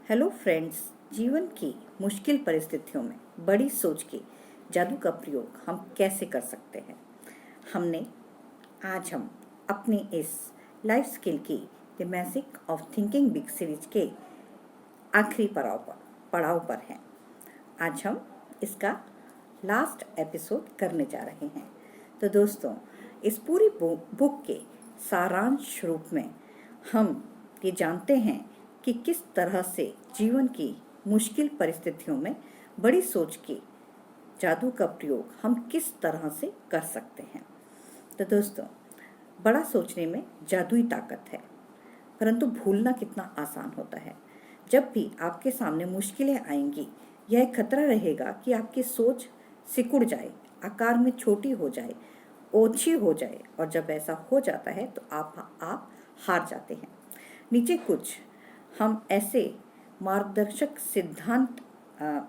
Hello friends. जीवन की मुश्किल परिस्थितियों में बड़ी सोच के जादू का प्रयोग हम कैसे कर सकते हैं। आज हम अपनी इस लाइफ स्किल की the magic of thinking big series के आखिरी पड़ाव पर हैं। आज हम इसका लास्ट एपिसोड करने जा रहे हैं। तो दोस्तों, इस पूरी बुक के सारांश रूप में हम ये जानते हैं कि किस तरह से जीवन की मुश्किल परिस्थितियों में बड़ी सोच के जादू का प्रयोग हम किस तरह से कर सकते हैं। तो दोस्तों, बड़ा सोचने में जादुई ताकत है, परंतु भूलना कितना आसान होता है। जब भी आपके सामने मुश्किलें आएंगी, यह खतरा रहेगा कि आपकी सोच सिकुड़ जाए, आकार में छोटी हो जाए, ओछी हो जाए, और जब ऐसा हो जाता है तो आप हार जाते हैं। नीचे कुछ हम ऐसे मार्गदर्शक सिद्धांत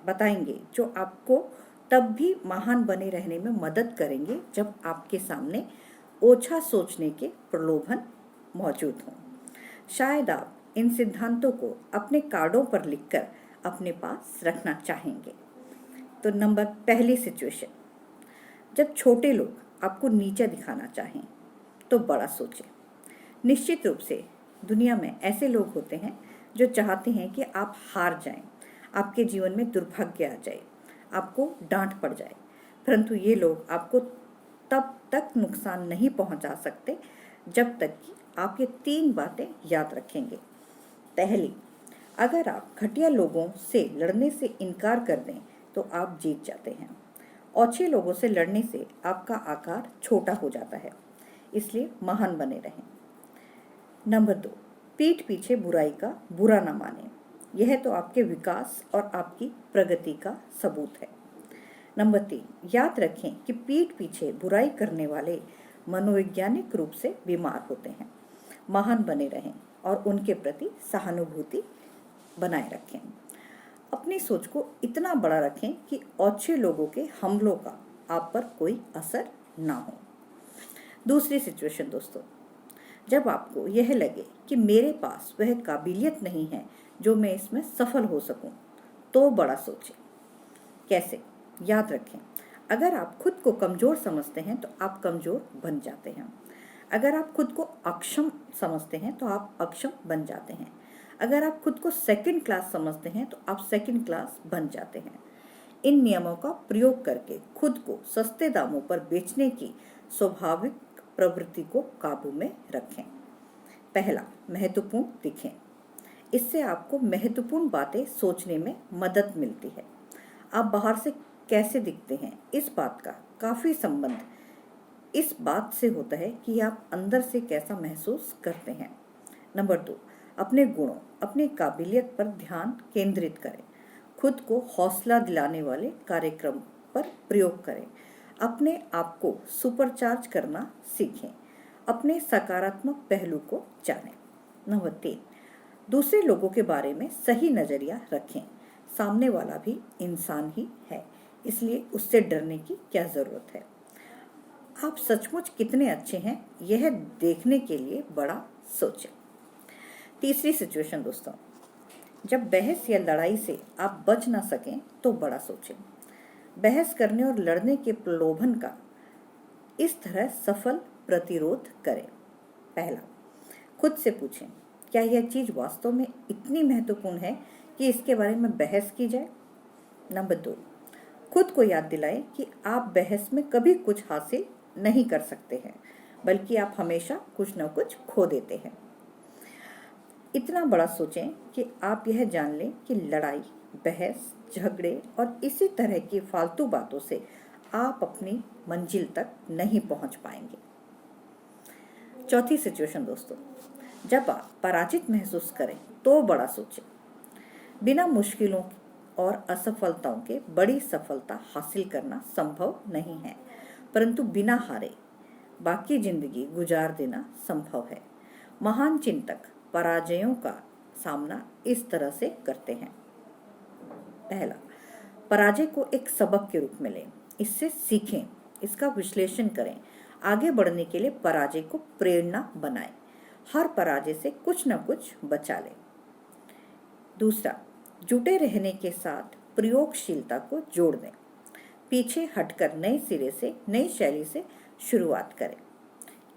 बताएंगे जो आपको तब भी महान बने रहने में मदद करेंगे जब आपके सामने ओछा सोचने के प्रलोभन मौजूद हों। शायद आप इन सिद्धांतों को अपने कार्डों पर लिखकर अपने पास रखना चाहेंगे। तो पहली सिचुएशन, जब छोटे लोग आपको नीचा दिखाना चाहें तो बड़ा सोचें। निश्चित रूप से दुनिया में ऐसे लोग होते हैं जो चाहते हैं कि आप हार जाएं, आपके जीवन में दुर्भाग्य आ जाए, आपको डांट पड़ जाए, परंतु ये लोग आपको तब तक नुकसान नहीं पहुंचा सकते जब तक कि आप ये 3 बातें याद रखेंगे। पहली, अगर आप घटिया लोगों से लड़ने से इनकार कर दें तो आप जीत जाते हैं। ओछे लोगों से लड़ने से आपका आकार छोटा हो जाता है, इसलिए महान बने रहें। नंबर 2, पीठ पीछे बुराई का बुरा न माने, यह तो आपके विकास और आपकी प्रगति का सबूत है। नंबर 3, याद रखें कि पीठ पीछे बुराई करने वाले मनोवैज्ञानिक रूप से बीमार होते हैं। महान बने रहें और उनके प्रति सहानुभूति बनाए रखें। अपनी सोच को इतना बड़ा रखें कि ओछे लोगों के हमलों का आप पर कोई असर ना हो। दूसरी सिचुएशन दोस्तों, जब आपको यह लगे कि मेरे पास वह काबिलियत नहीं है जो मैं इसमें सफल हो सकूं, तो बड़ा सोचें। कैसे? याद रखें, अगर आप खुद को कमजोर समझते हैं तो आप कमजोर बन जाते हैं। अगर आप खुद को अक्षम समझते हैं तो आप अक्षम बन जाते हैं। अगर आप खुद को सेकंड क्लास समझते हैं तो आप सेकंड क्लास बन जाते हैं। इन नियमों का प्रयोग करके खुद को सस्ते दामों पर बेचने की स्वाभाविक प्रवृत्ति को काबू में रखें। पहला, महत्वपूर्ण दिखें। इससे आपको महत्वपूर्ण बातें सोचने में मदद मिलती है। आप बाहर से कैसे दिखते हैं, इस बात का काफी संबंध इस बात से होता है कि आप अंदर से कैसा महसूस करते हैं। नंबर 2, अपने गुणों, अपनी काबिलियत पर ध्यान केंद्रित करें। खुद को हौसला दिलाने वाले कार्यक्रम पर प्रयोग करें। अपने आप को सुपरचार्ज करना सीखें। अपने सकारात्मक पहलू को जानें। नंबर 3, दूसरे लोगों के बारे में सही नजरिया रखें। सामने वाला भी इंसान ही है, इसलिए उससे डरने की क्या जरूरत है। आप सचमुच कितने अच्छे हैं, यह देखने के लिए बड़ा सोचें। तीसरी सिचुएशन दोस्तों, जब बहस या लड़ाई से आप बच ना सकें तो बड़ा सोचें। बहस करने और लड़ने के प्रलोभन का इस तरह सफल प्रतिरोध करें। पहला, खुद से पूछें, क्या यह चीज वास्तव में इतनी महत्वपूर्ण है कि इसके बारे में बहस की जाए। नंबर 2, खुद को याद दिलाएं कि आप बहस में कभी कुछ हासिल नहीं कर सकते हैं, बल्कि आप हमेशा कुछ न कुछ खो देते हैं। इतना बड़ा सोचें कि आप यह जान लें कि लड़ाई, बहस, झगड़े और इसी तरह की फालतू बातों से आप अपनी मंजिल तक नहीं पहुंच पाएंगे। चौथी सिचुएशन दोस्तों, जब आप पराजित महसूस करें तो बड़ा सोचें। बिना मुश्किलों और असफलताओं के बड़ी सफलता हासिल करना संभव नहीं है, परंतु बिना हारे बाकी जिंदगी गुजार देना संभव है। महान चिंतक पराजयों का सामना इस तरह से करते हैं। पहला, पराजय को एक सबक के रूप में लें, इससे सीखें, इसका विश्लेषण करें। आगे बढ़ने के लिए पराजय को प्रेरणा बनाएं। हर पराजय से कुछ न कुछ बचा लें। दूसरा, जुटे रहने के साथ प्रयोगशीलता को जोड़ दें। पीछे हटकर नए सिरे से, नई शैली से शुरुआत करें।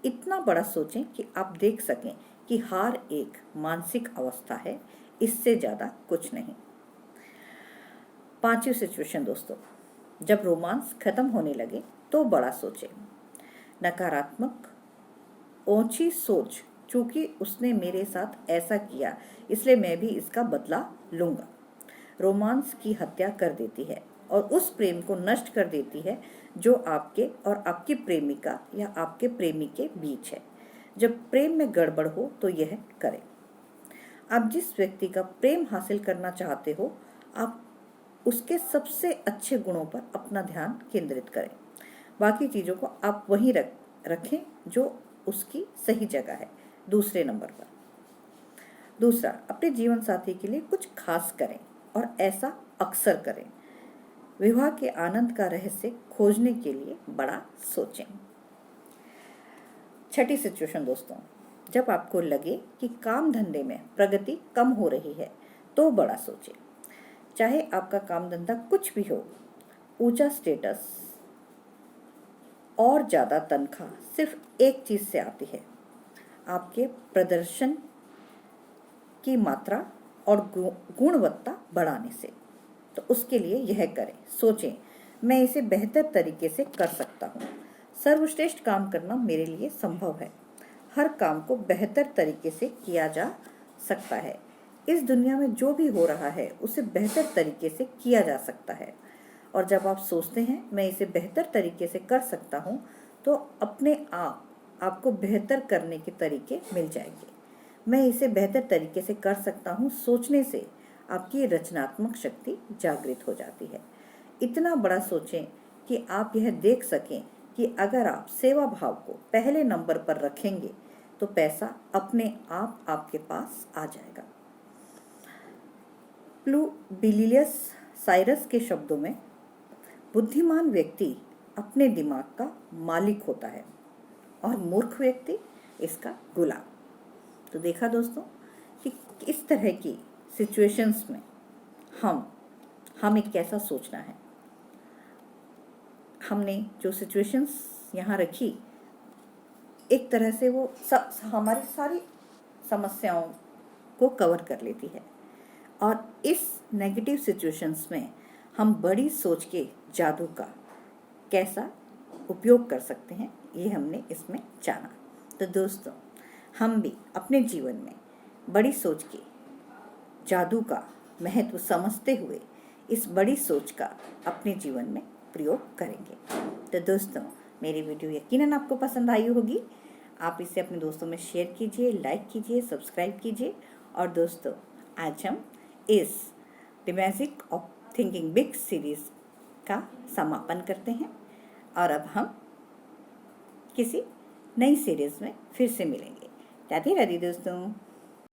इतना बड़ा सोचें कि आप देख सकें कि हार एक मानसिक अवस्था है, इससे ज़्यादा कुछ नहीं। पांचवी सिचुएशन दोस्तों, जब रोमांस खत्म होने लगे तो बड़ा सोचें। नकारात्मक ऊंची सोच, चूंकि उसने मेरे साथ ऐसा किया इसलिए मैं भी इसका बदला लूंगा, रोमांस की हत्या कर देती है और उस प्रेम को नष्ट कर देती है जो आपके और आपकी प्रेमिका या आपके प्रेमी के बीच है। जब प्रेम में गड़बड़ हो तो यह करें। आप जिस व्यक्ति का प्रेम हासिल करना चाहते हो, आप उसके सबसे अच्छे गुणों पर अपना ध्यान केंद्रित करें। बाकी चीज़ों को आप वहीं रखें जो उसकी सही जगह है, दूसरे नंबर पर। दूसरा, अपने जीवन साथी के लिए कुछ खास करें और ऐसा अक्सर करें। विवाह के आनंद का रहस्य खोजने के लिए बड़ा सोचें। छठी सिचुएशन दोस्तों, जब आपको लगे कि काम धंधे में प्रगति कम हो रही है तो बड़ा सोचें। चाहे आपका काम धंधा कुछ भी हो, ऊंचा स्टेटस और ज़्यादा तनख्वाह सिर्फ एक चीज़ से आती है, आपके प्रदर्शन की मात्रा और गुणवत्ता बढ़ाने से। तो उसके लिए यह करें, सोचें मैं इसे बेहतर तरीके से कर सकता हूँ। सर्वश्रेष्ठ काम करना मेरे लिए संभव है। हर काम को बेहतर तरीके से किया जा सकता है। इस दुनिया में जो भी हो रहा है उसे बेहतर तरीके से किया जा सकता है। और जब आप सोचते हैं मैं इसे बेहतर तरीके से कर सकता हूँ, तो अपने आप आपको बेहतर करने के तरीके मिल जाएंगे। मैं इसे बेहतर तरीके से कर सकता हूँ सोचने से आपकी रचनात्मक शक्ति जागृत हो जाती है। इतना बड़ा सोचें कि आप यह देख सकें कि अगर आप सेवा भाव को पहले नंबर पर रखेंगे तो पैसा अपने आप आपके पास आ जाएगा। प्लूबिलियस साइरस के शब्दों में, बुद्धिमान व्यक्ति अपने दिमाग का मालिक होता है और मूर्ख व्यक्ति इसका गुलाम। तो देखा दोस्तों कि इस तरह की सिचुएशंस में हमें कैसा सोचना है। हमने जो सिचुएशंस यहाँ रखी, एक तरह से वो हमारी सारी समस्याओं को कवर कर लेती है। और इस नेगेटिव सिचुएशंस में हम बड़ी सोच के जादू का कैसा उपयोग कर सकते हैं, ये हमने इसमें जाना। तो दोस्तों, हम भी अपने जीवन में बड़ी सोच के जादू का महत्व समझते हुए इस बड़ी सोच का अपने जीवन में प्रयोग करेंगे। तो दोस्तों, मेरी वीडियो यकीनन आपको पसंद आई होगी। आप इसे अपने दोस्तों में शेयर कीजिए, लाइक कीजिए, सब्सक्राइब कीजिए। और दोस्तों, आज हम इस the magic of thinking big series का समापन करते हैं और अब हम किसी नई सीरीज़ में फिर से मिलेंगे। राधे राधे दोस्तों।